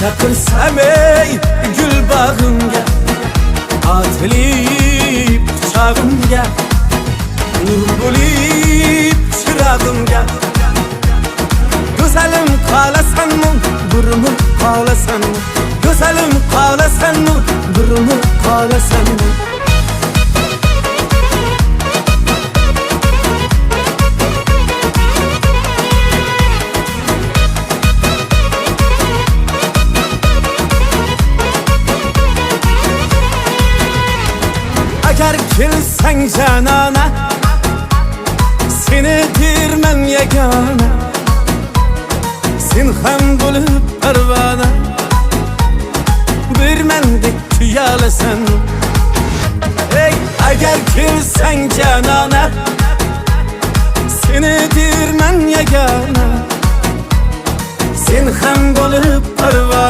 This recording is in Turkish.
Çakılsam ey gül bağımga, atilip çağımga, nur bulip çırağımga. Güzelim kalasan mı, durumu kalasan mı? Güzelim kalasan mı, durumu kalasan mı? Agar kelsen canana, seni dirmen yegana. Sen ham bulup parvana, bir mendek tuyalasan. Ey agar kelsen canana, seni dirmen yegana. Sen ham bulup parvana.